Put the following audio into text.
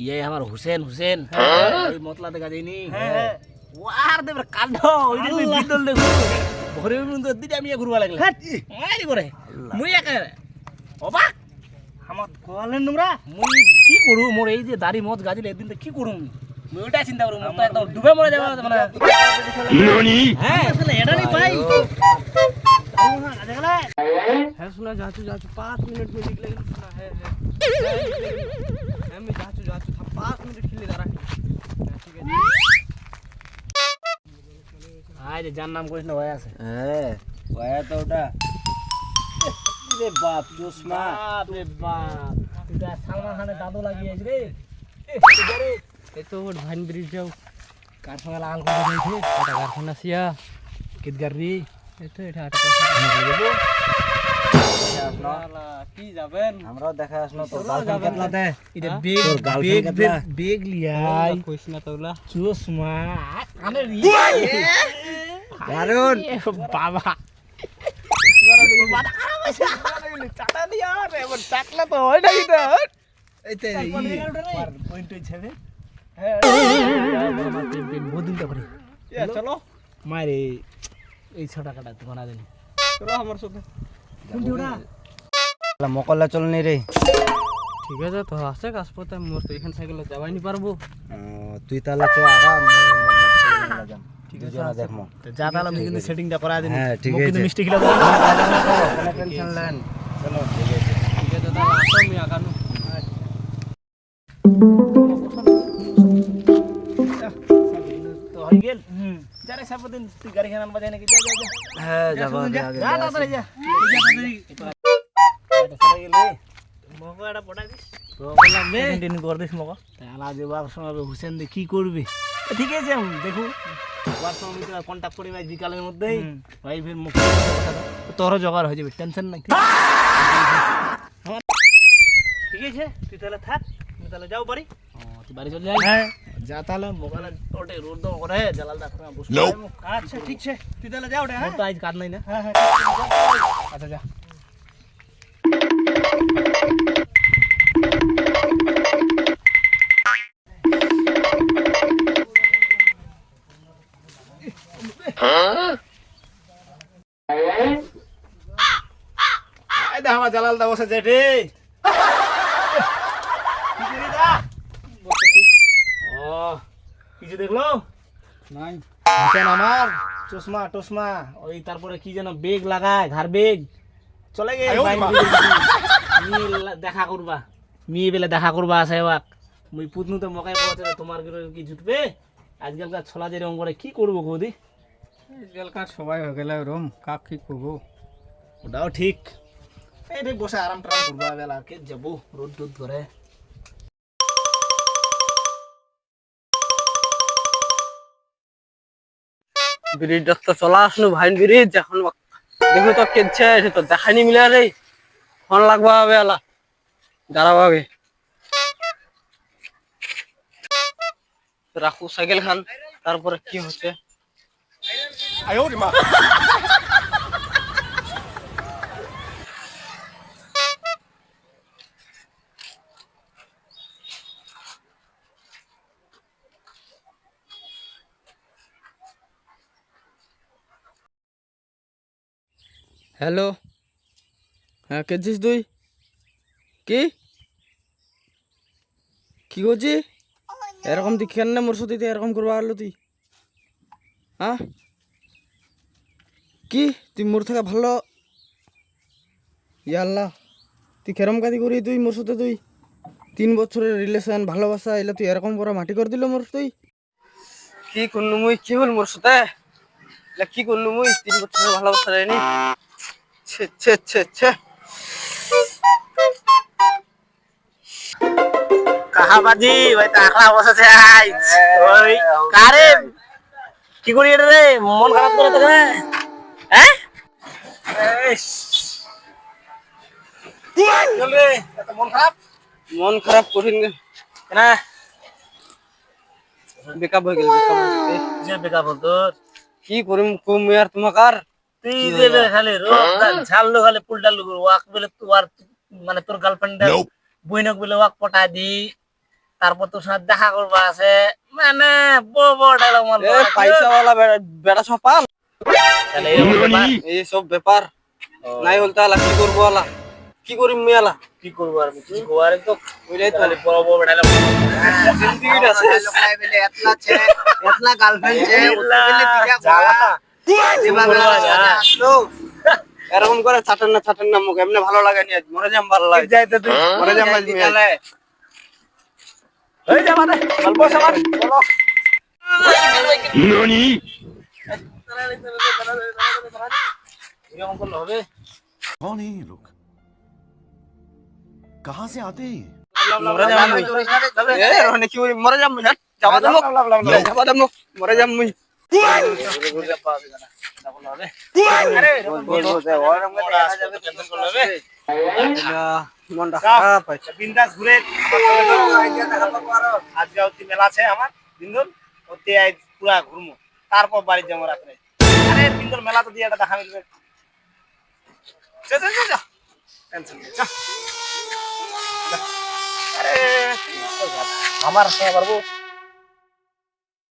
ইয়ে আমার হুসেন হুসেন ওই মতলাতে গাজেনি ওয়ার দেব কাণ্ড ওই দিন বিদল দেখো ভরে মধ্যে দিটা আমি ঘুরবা লাগলা মারি করে মুই একা অবাক আমার কলেন তোমরা মুই কি করু মোর এই যে দাড়ি মত গাজিলে একদিন কি করু মুই ওটা চিন্তা করু মোর তো একদম ডুবে মরে যাবে মানে ননি হ্যাঁ আসলে এটা নি ভাই है सुना जाचू जाचू 5 मिनट में निकले सुना है मैं जाचू जाचू था 5 मिनट के लिए जरा ठीक है আয় রে জান নাম কইছ না ভাই আছে হ্যাঁ ভাইয়া তো ওটা রে বাপ জোসমা বাপ রে বাপ এটা সালমান খানের দাদু লাগিয়েছ রে এ তো ভাইন ব্রিজ যাও কারখানা লাল করে দিয়েছে এটা কারখানা সিয়া কিদগার রি এতো এটা আটা পাশে কি যাবেন আমরাও দেখা আসলো তো গার্লফ্রেন্ড কেতলাতে এটা বেগ লিয়াই কইছ না তোলা চশমা কানে রি দারুন বাবা চাটা দিয়া রে এবার চাকলা তো হয় না এটা এইতে পয়েন্ট হইছে হ্যাঁ বহুদিনটা করে চলো মারে এই 6 টাকাটা তো বানা দেনি চলো আমার সাথে কোনটি ওটা মকল্লা চলনি রে ঠিক আছে তো আছে কাজপথে মোর তো এখান সাইকেলে যাবাই নি পারবো তুই তাহলে চ আগা মোর যাম ঠিক আছে দেখমু তো যা তাহলে আমি কিন্তু সেটিংটা করা দেনি হ্যাঁ ঠিক আছে কিন্তু মিষ্টি খিলা কোনো টেনশন নেন চলো ঠিক আছে তাহলে আসো আমি আগানো তো হই গেল যারে সাবদিন তুই গাড়ি খান বাজাই নাকি যা যা যা হ্যাঁ যাবো আগে যা তাড়াতাড়ি যা এটা চলে গেলে মগো এটা পড়া দিস তো বললাম বে কন্টিনিউ কর দিস মগো তাহলে যে বার সময় হুসেন দে কি করবে ঠিক আছে দেখো বার সময় আমি কন্টাক্ট করি ভাই বিকালের মধ্যেই ভাই ফির মুখ তোর জোগাড় হয়ে যাবে টেনশন নাই ঠিক আছে তুই তাহলে থাক আমি তাহলে যাও বাড়ি তুই বাড়ি চলে যাই হ্যাঁ যা তাহলে মোবাইল ওটে রোড দাও করে জালাল দা করে বসে আচ্ছা ঠিক আছে তুই তাহলে যাও রে হ্যাঁ তো আজ কাজ নাই না হ্যাঁ হ্যাঁ আচ্ছা যা আই দা আমার জালাল দা বসে যেতে কিছু দেখলো নাই হুসেন আমার চশমা টশমা ওই তারপরে কি যেন বেগ লাগায় ঘর বেগ চলে গে দেখা করবা মেয়ে বেলা দেখা করবা আছে ওয়াক মুই পুতনু তো মকাই পড়াতে তোমার কি জুটবে আজকালকার ছোলা যেরকম করে কি করবো কৌদি আজকালকার সবাই হয়ে গেল রুম কাক কি করবো ওটাও ঠিক এই রে বসে আরাম টারাম করবা বেলা কে যাবো রোদ রোদ করে ব্রিজ তো চলা আসলো ভাইন ব্রিজ এখন দেখো তো কেছে তো দেখানি মিলা রে ফোন লাগবা বেলা দাঁড়াবে রাখু সাইকেল খান তারপরে কি হচ্ছে হ্যালো হ্যাঁ কেছিস তুই কি কি করছি এরকম তুই কেন না মোর সাথে এরকম করবা আলো তুই হ্যাঁ কি তুই মোর থেকে ভালো ইয়াল্লাহ তুই কেরম কাদি করি তুই মোর সাথে তুই 3 বছরের রিলেশন ভালোবাসা এলে তুই এরকম করে মাটি করে দিল মোর তুই কি করলু মুই কি হল মোর সাথে কি করলু মুই 3 বছরের ভালোবাসা রেনি ছে ছে ছে ছে কাহাবাজি ভাই টাকলা বসেছে আই ওই কারে কি করি রে মন খারাপ করে তো হ্যাঁ চল রে এত মন খারাপ কঠিন না বেকআপ হয়ে গেল যে বেকআপ হল তোর কি করিম কম আর তোমাকে আর তুই দেবে খালি রোদ ঝাললো খালি পুলটালু ওয়াক বলে তোর মানে তোর গার্লফ্রেন্ড বইনক বলে ওয়াক পটা দি তারপর তোর সাথে দেখা করবা আছে মানে বড় বড় ডায়লগ এ মারবো পয়সাওয়ালা বেড়া সপাল তাহলে এরকম ব্যাপার। এই সব ব্যাপার নাই হলতে আলা কি করবো আলা কি করিম মুই আলা কি করবো আর কি করবো আর তো ওইটাই তো খালি বড় বড় ডায়লগ জিন্দিগিটা শেষ এতলা গার্লফ্রেন্ড ছে ওতে বলে বিয়া জ্বালা যেভাবে আসলো এরকম করে ছাটেন না মুখ এমনি ভালো লাগে নি আজ মরে যাম ভালো লাগে যাইতে তুই মরে যাম আজ মুই আজ। তাহলে এই যা মানে গল্প সবার চলো এরকম করলে হবে कौन है ये लोग कहाँ से आते हैं ये? মরে যাম মুই এ রনে কি মরে যাম মুই হাট যাবা দাম যাবা দাম মরে যাম মুই আরে মনটা খারাপ হয়েছে বিন্দাস ঘুরে আজকে অতি মেলা আছে আমার বিন্দুর অতি পুরা ঘুরমু তারপর বাড়ি যাবো রাত্রে আরে বিন্দুর মেলা তো দিয়ে একটা দেখা মিলবে টেনশন নেই আরে আমার সঙ্গে পারবো